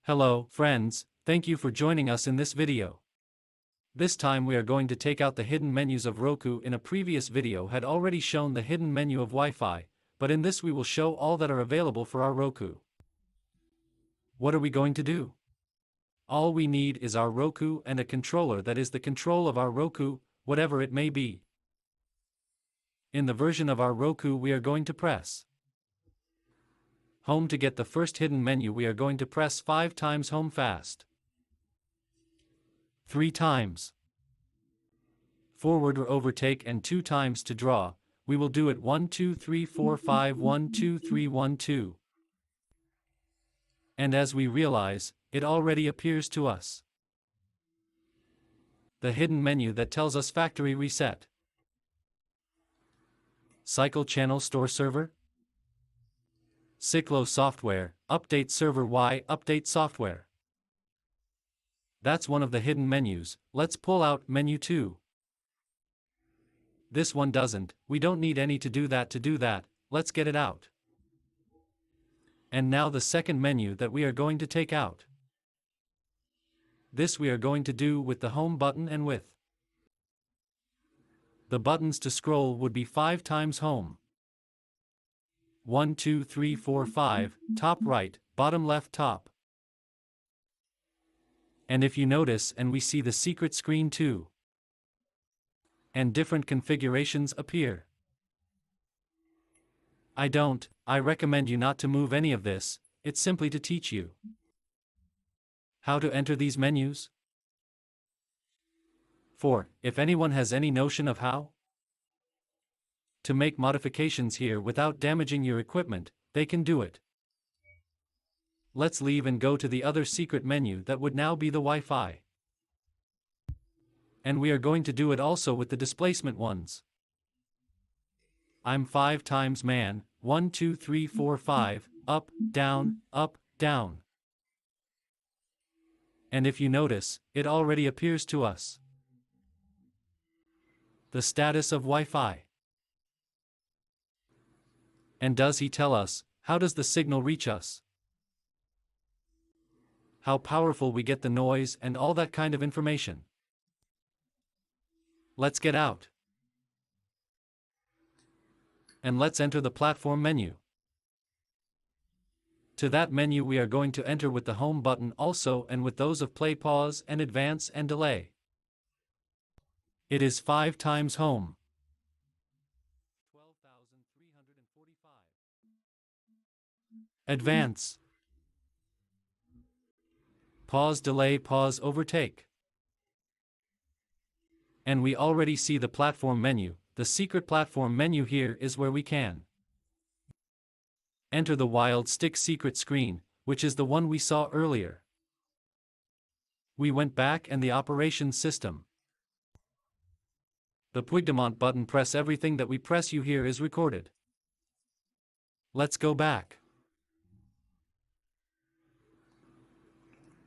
Hello, friends, thank you for joining us in this video. This time we are going to take out the hidden menus of Roku. In a previous video had already shown the hidden menu of Wi-Fi, but in this we will show all that are available for our Roku. What are we going to do? All we need is our Roku and a controller, that is the control of our Roku, whatever it may be. In the version of our Roku we are going to press Home. To get the first hidden menu we are going to press 5 times Home fast. 3 times. Forward or overtake, and 2 times to draw. We will do it 1 2 3 4 5 1 2 3 1 2. And as we realize, it already appears to us. The hidden menu that tells us factory reset. Cycle channel store server. Cyclo software, update server. Y update software. That's one of the hidden menus. Let's pull out menu 2. This one doesn't, we don't need any to do that, let's get it out. And now the second menu that we are going to take out. This we are going to do with the home button and with the buttons to scroll would be 5 times home. 1 2 3 4 5, top right, bottom left, top. And if you notice, and we see the secret screen too. And different configurations appear. I recommend you not to move any of this, it's simply to teach you how to enter these menus. 4. If anyone has any notion of how to make modifications here without damaging your equipment, they can do it. Let's leave and go to the other secret menu that would now be the Wi-Fi. And we are going to do it also with the displacement ones. I'm 5 times man, 1 2 3 4 5, up, down, up, down. And if you notice, it already appears to us. The status of Wi-Fi. And does he tell us, how does the signal reach us? How powerful we get the noise and all that kind of information. Let's get out. And let's enter the platform menu. To that menu we are going to enter with the home button also, and with those of play, pause, and advance and delay. It is 5 times home. 12,345. Advance. Pause, delay, pause, overtake. And we already see the platform menu. The secret platform menu here is where we can enter the wild stick secret screen, which is the one we saw earlier. We went back and the operations system. The Puigdemont button, press everything that we press you here is recorded. Let's go back.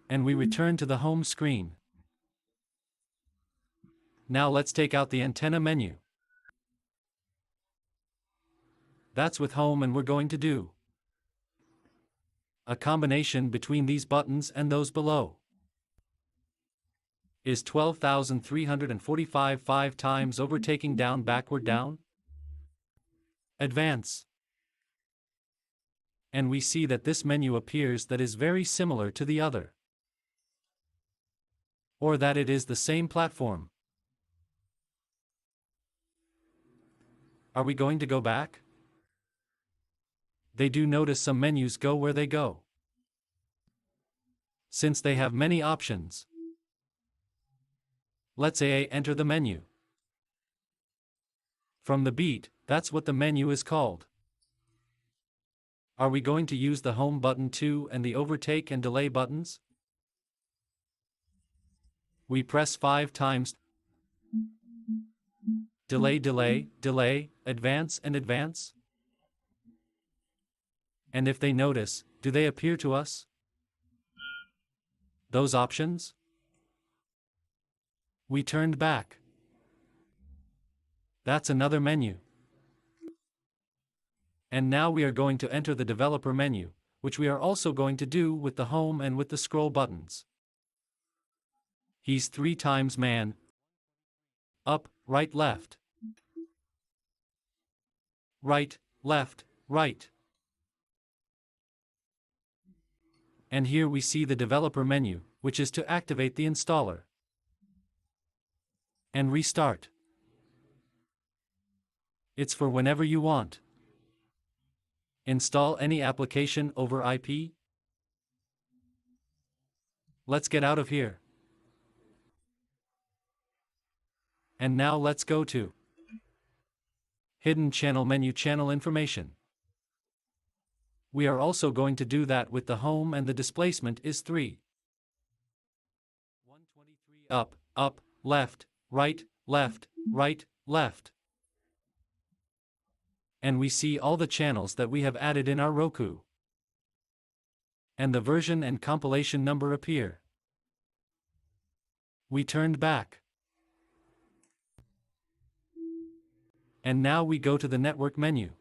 And we return to the home screen. Now let's take out the antenna menu. That's with home, and we're going to do a combination between these buttons and those below. Is 12,345 5 times overtaking, down, backward, down. Advance. And we see that this menu appears that is very similar to the other. Or that it is the same platform. Are we going to go back? They do notice some menus go where they go, since they have many options. Let's enter the menu. From the beat, that's what the menu is called. Are we going to use the home button too and the overtake and delay buttons? We press 5 times. Delay, delay, delay, advance and advance. And if they notice, do they appear to us? Those options? We turned back. That's another menu. And now we are going to enter the developer menu, which we are also going to do with the home and with the scroll buttons. He's 3 times man. Up, right, left. Right, left, right. And here we see the developer menu, which is to activate the installer. And restart. It's for whenever you want. Install any application over IP. Let's get out of here. And now let's go to Hidden Channel menu, channel information. We are also going to do that with the home, and the displacement is 3. 123 up, up, left, right, left, right, left. And we see all the channels that we have added in our Roku. And the version and compilation number appear. We turned back. And now we go to the network menu.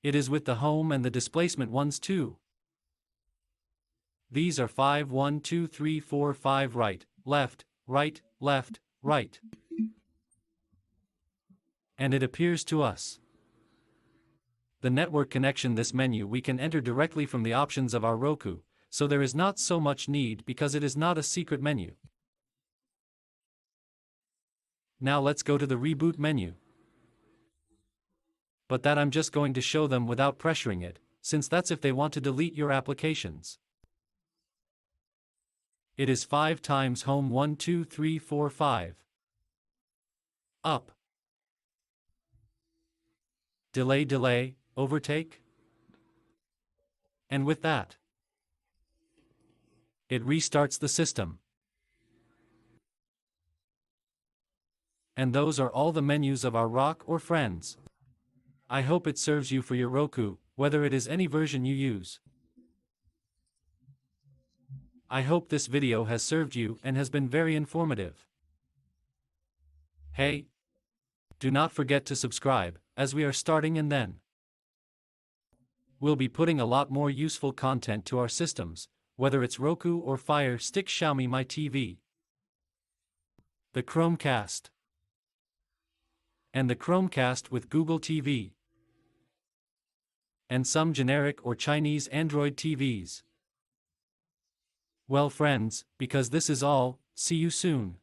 It is with the home and the displacement ones too. These are 5, 1, 2, 3, 4, 5, right, left, right, left, right. And it appears to us. The network connection, this menu we can enter directly from the options of our Roku, so there is not so much need because it is not a secret menu. Now let's go to the reboot menu. But that I'm just going to show them without pressuring it, since that's if they want to delete your applications. It is 5 times home, 1, 2, 3, 4, 5. Up. Delay, delay, overtake. And with that, it restarts the system. And those are all the menus of our Rock or Friends. I hope it serves you for your Roku, whether it is any version you use. I hope this video has served you and has been very informative. Hey, do not forget to subscribe, as we are starting, and then we'll be putting a lot more useful content to our systems, whether it's Roku or Fire Stick, Xiaomi My TV, the Chromecast, and the Chromecast with Google TV, and some generic or Chinese Android TVs. Well friends, because this is all, see you soon.